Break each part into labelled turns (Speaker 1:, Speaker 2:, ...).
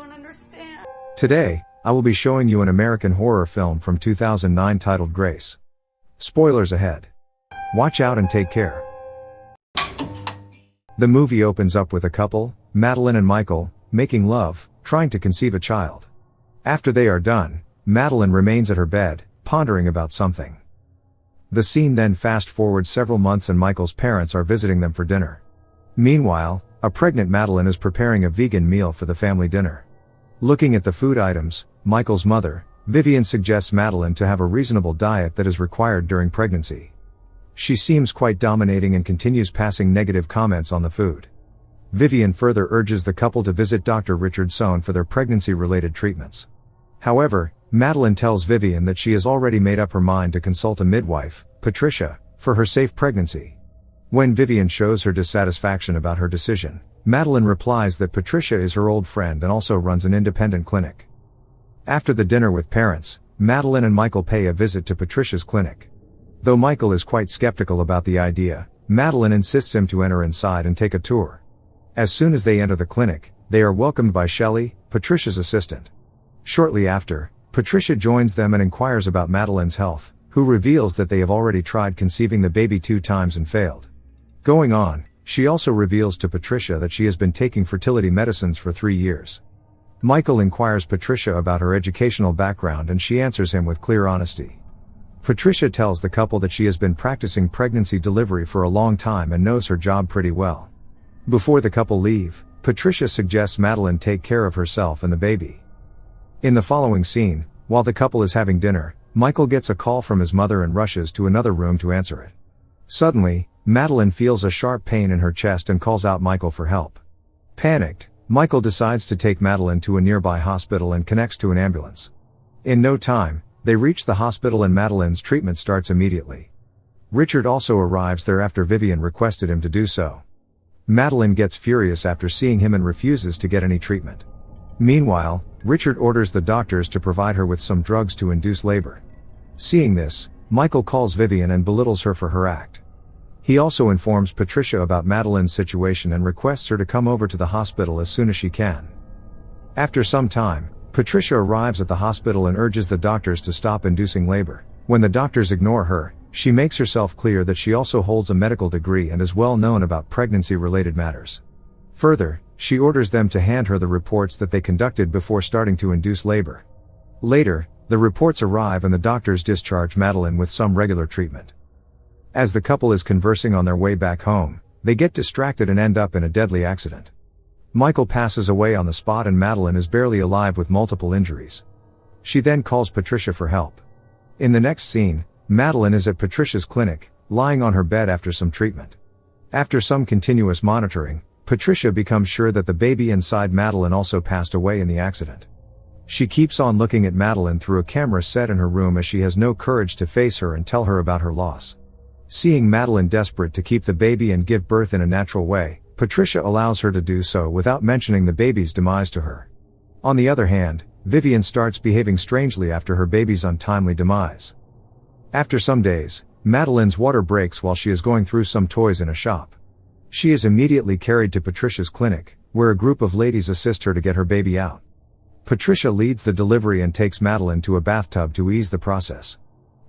Speaker 1: don't understand.
Speaker 2: Today, I will be showing you an American horror film from 2009 titled Grace. Spoilers ahead. Watch out and take care. The movie opens up with a couple, Madeline and Michael, making love, trying to conceive a child. After they are done, Madeline remains at her bed, pondering about something. The scene then fast forwards several months and Michael's parents are visiting them for dinner. Meanwhile, a pregnant Madeline is preparing a vegan meal for the family dinner. Looking at the food items, Michael's mother, Vivian, suggests Madeline to have a reasonable diet that is required during pregnancy. She seems quite dominating and continues passing negative comments on the food. Vivian further urges the couple to visit Dr. Richard Sohn for their pregnancy-related treatments. However, Madeline tells Vivian that she has already made up her mind to consult a midwife, Patricia, for her safe pregnancy. When Vivian shows her dissatisfaction about her decision, Madeline replies that Patricia is her old friend and also runs an independent clinic. After the dinner with parents, Madeline and Michael pay a visit to Patricia's clinic. Though Michael is quite skeptical about the idea, Madeline insists him to enter inside and take a tour. As soon as they enter the clinic, they are welcomed by Shelley, Patricia's assistant. Shortly after, Patricia joins them and inquires about Madeline's health, who reveals that they have already tried conceiving the baby 2 times and failed. Going on, she also reveals to Patricia that she has been taking fertility medicines for 3 years. Michael inquires Patricia about her educational background and she answers him with clear honesty. Patricia tells the couple that she has been practicing pregnancy delivery for a long time and knows her job pretty well. Before the couple leave, Patricia suggests Madeline take care of herself and the baby. In the following scene, while the couple is having dinner, Michael gets a call from his mother and rushes to another room to answer it. Suddenly, Madeline feels a sharp pain in her chest and calls out Michael for help. Panicked, Michael decides to take Madeline to a nearby hospital and connects to an ambulance. In no time, they reach the hospital and Madeline's treatment starts immediately. Richard also arrives there after Vivian requested him to do so. Madeline gets furious after seeing him and refuses to get any treatment. Meanwhile, Richard orders the doctors to provide her with some drugs to induce labor. Seeing this, Michael calls Vivian and belittles her for her act. He also informs Patricia about Madeline's situation and requests her to come over to the hospital as soon as she can. After some time, Patricia arrives at the hospital and urges the doctors to stop inducing labor. When the doctors ignore her, she makes herself clear that she also holds a medical degree and is well known about pregnancy-related matters. Further, she orders them to hand her the reports that they conducted before starting to induce labor. Later, the reports arrive and the doctors discharge Madeline with some regular treatment. As the couple is conversing on their way back home, they get distracted and end up in a deadly accident. Michael passes away on the spot and Madeline is barely alive with multiple injuries. She then calls Patricia for help. In the next scene, Madeline is at Patricia's clinic, lying on her bed after some treatment. After some continuous monitoring, Patricia becomes sure that the baby inside Madeline also passed away in the accident. She keeps on looking at Madeline through a camera set in her room as she has no courage to face her and tell her about her loss. Seeing Madeline desperate to keep the baby and give birth in a natural way, Patricia allows her to do so without mentioning the baby's demise to her. On the other hand, Vivian starts behaving strangely after her baby's untimely demise. After some days, Madeline's water breaks while she is going through some toys in a shop. She is immediately carried to Patricia's clinic, where a group of ladies assist her to get her baby out. Patricia leads the delivery and takes Madeline to a bathtub to ease the process.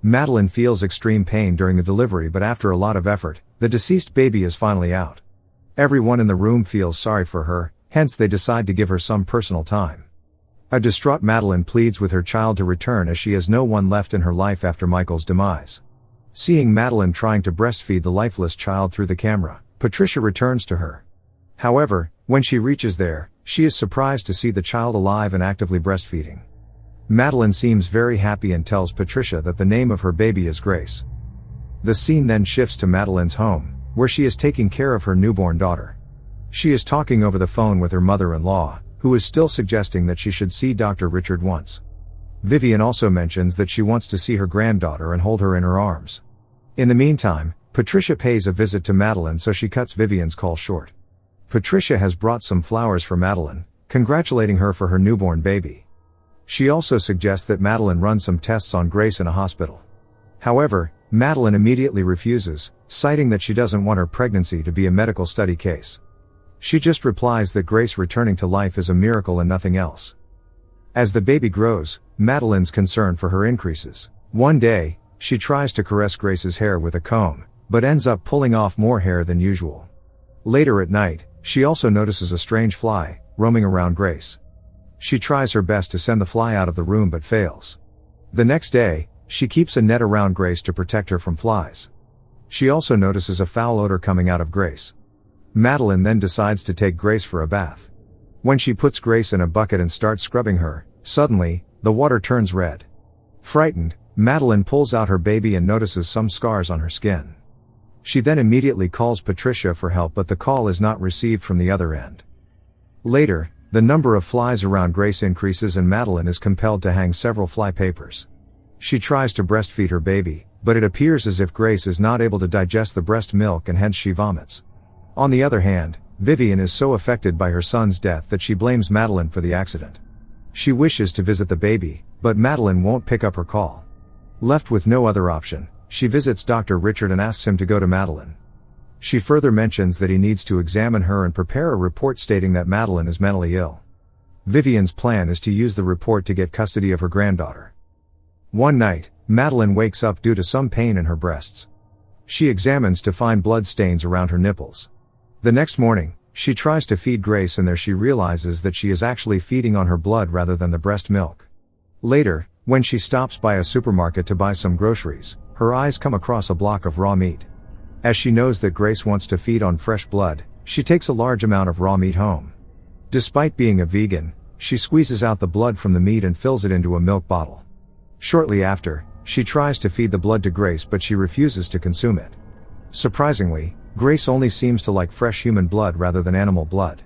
Speaker 2: Madeline feels extreme pain during the delivery, but after a lot of effort, the deceased baby is finally out. Everyone in the room feels sorry for her, hence they decide to give her some personal time. A distraught Madeline pleads with her child to return as she has no one left in her life after Michael's demise. Seeing Madeline trying to breastfeed the lifeless child through the camera, Patricia returns to her. However, when she reaches there, she is surprised to see the child alive and actively breastfeeding. Madeline seems very happy and tells Patricia that the name of her baby is Grace. The scene then shifts to Madeline's home, where she is taking care of her newborn daughter. She is talking over the phone with her mother-in-law, who is still suggesting that she should see Dr. Richard once. Vivian also mentions that she wants to see her granddaughter and hold her in her arms. In the meantime, Patricia pays a visit to Madeline, so she cuts Vivian's call short. Patricia has brought some flowers for Madeline, congratulating her for her newborn baby. She also suggests that Madeline run some tests on Grace in a hospital. However, Madeline immediately refuses, citing that she doesn't want her pregnancy to be a medical study case. She just replies that Grace returning to life is a miracle and nothing else. As the baby grows, Madeline's concern for her increases. One day, she tries to caress Grace's hair with a comb, but ends up pulling off more hair than usual. Later at night, she also notices a strange fly, roaming around Grace. She tries her best to send the fly out of the room but fails. The next day, she keeps a net around Grace to protect her from flies. She also notices a foul odor coming out of Grace. Madeline then decides to take Grace for a bath. When she puts Grace in a bucket and starts scrubbing her, suddenly, the water turns red. Frightened, Madeline pulls out her baby and notices some scars on her skin. She then immediately calls Patricia for help, but the call is not received from the other end. Later, the number of flies around Grace increases and Madeline is compelled to hang several fly papers. She tries to breastfeed her baby, but it appears as if Grace is not able to digest the breast milk and hence she vomits. On the other hand, Vivian is so affected by her son's death that she blames Madeline for the accident. She wishes to visit the baby, but Madeline won't pick up her call. Left with no other option, she visits Dr. Richard and asks him to go to Madeline. She further mentions that he needs to examine her and prepare a report stating that Madeline is mentally ill. Vivian's plan is to use the report to get custody of her granddaughter. One night, Madeline wakes up due to some pain in her breasts. She examines to find blood stains around her nipples. The next morning, she tries to feed Grace and there she realizes that she is actually feeding on her blood rather than the breast milk. Later, when she stops by a supermarket to buy some groceries, her eyes come across a block of raw meat. As she knows that Grace wants to feed on fresh blood, she takes a large amount of raw meat home. Despite being a vegan, she squeezes out the blood from the meat and fills it into a milk bottle. Shortly after, she tries to feed the blood to Grace but she refuses to consume it. Surprisingly, Grace only seems to like fresh human blood rather than animal blood.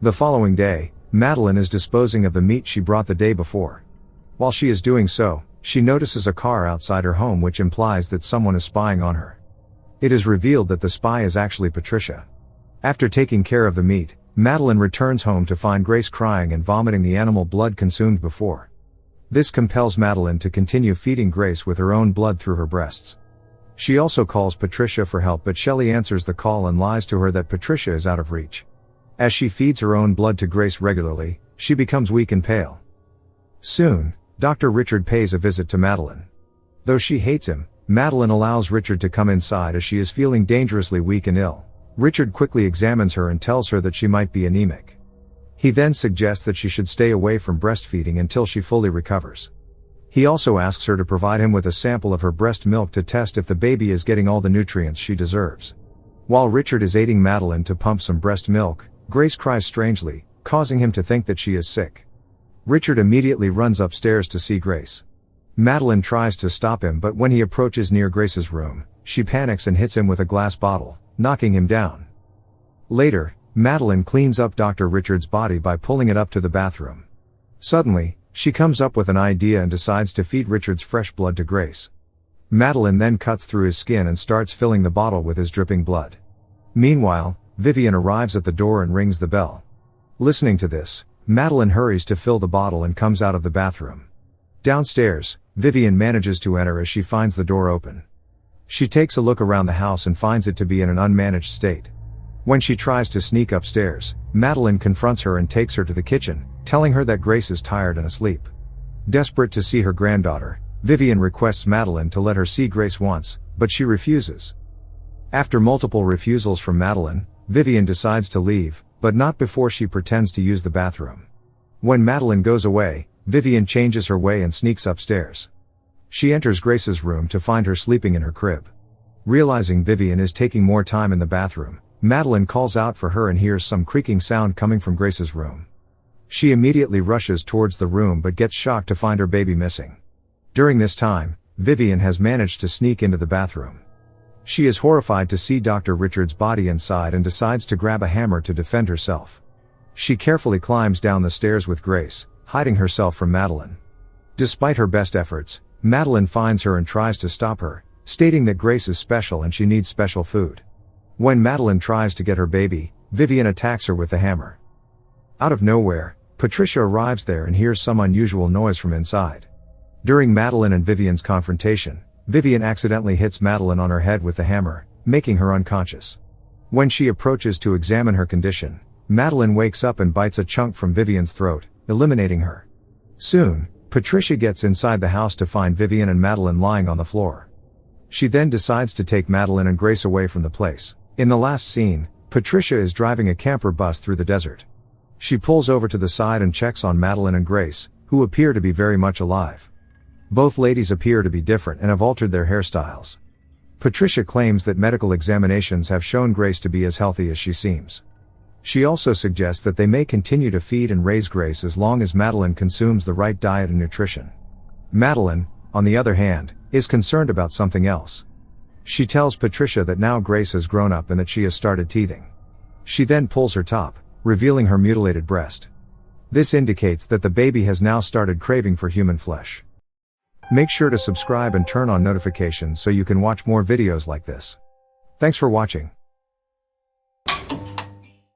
Speaker 2: The following day, Madeline is disposing of the meat she brought the day before. While she is doing so, she notices a car outside her home which implies that someone is spying on her. It is revealed that the spy is actually Patricia. After taking care of the meat, Madeline returns home to find Grace crying and vomiting the animal blood consumed before. This compels Madeline to continue feeding Grace with her own blood through her breasts. She also calls Patricia for help but Shelley answers the call and lies to her that Patricia is out of reach. As she feeds her own blood to Grace regularly, she becomes weak and pale. Soon, Dr. Richard pays a visit to Madeline. Though she hates him, Madeline allows Richard to come inside as she is feeling dangerously weak and ill. Richard quickly examines her and tells her that she might be anemic. He then suggests that she should stay away from breastfeeding until she fully recovers. He also asks her to provide him with a sample of her breast milk to test if the baby is getting all the nutrients she deserves. While Richard is aiding Madeline to pump some breast milk, Grace cries strangely, causing him to think that she is sick. Richard immediately runs upstairs to see Grace. Madeline tries to stop him but when he approaches near Grace's room, she panics and hits him with a glass bottle, knocking him down. Later, Madeline cleans up Dr. Richard's body by pulling it up to the bathroom. Suddenly, she comes up with an idea and decides to feed Richard's fresh blood to Grace. Madeline then cuts through his skin and starts filling the bottle with his dripping blood. Meanwhile, Vivian arrives at the door and rings the bell. Listening to this, Madeline hurries to fill the bottle and comes out of the bathroom. Downstairs, Vivian manages to enter as she finds the door open. She takes a look around the house and finds it to be in an unmanaged state. When she tries to sneak upstairs, Madeline confronts her and takes her to the kitchen, telling her that Grace is tired and asleep. Desperate to see her granddaughter, Vivian requests Madeline to let her see Grace once, but she refuses. After multiple refusals from Madeline, Vivian decides to leave, but not before she pretends to use the bathroom. When Madeline goes away, Vivian changes her way and sneaks upstairs. She enters Grace's room to find her sleeping in her crib. Realizing Vivian is taking more time in the bathroom, Madeline calls out for her and hears some creaking sound coming from Grace's room. She immediately rushes towards the room but gets shocked to find her baby missing. During this time, Vivian has managed to sneak into the bathroom. She is horrified to see Dr. Richard's body inside and decides to grab a hammer to defend herself. She carefully climbs down the stairs with Grace, hiding herself from Madeline. Despite her best efforts, Madeline finds her and tries to stop her, stating that Grace is special and she needs special food. When Madeline tries to get her baby, Vivian attacks her with the hammer. Out of nowhere, Patricia arrives there and hears some unusual noise from inside. During Madeline and Vivian's confrontation, Vivian accidentally hits Madeline on her head with the hammer, making her unconscious. When she approaches to examine her condition, Madeline wakes up and bites a chunk from Vivian's throat, eliminating her. Soon, Patricia gets inside the house to find Vivian and Madeline lying on the floor. She then decides to take Madeline and Grace away from the place. In the last scene, Patricia is driving a camper bus through the desert. She pulls over to the side and checks on Madeline and Grace, who appear to be very much alive. Both ladies appear to be different and have altered their hairstyles. Patricia claims that medical examinations have shown Grace to be as healthy as she seems. She also suggests that they may continue to feed and raise Grace as long as Madeline consumes the right diet and nutrition. Madeline, on the other hand, is concerned about something else. She tells Patricia that now Grace has grown up and that she has started teething. She then pulls her top, revealing her mutilated breast. This indicates that the baby has now started craving for human flesh. Make sure to subscribe and turn on notifications so you can watch more videos like this. Thanks for watching.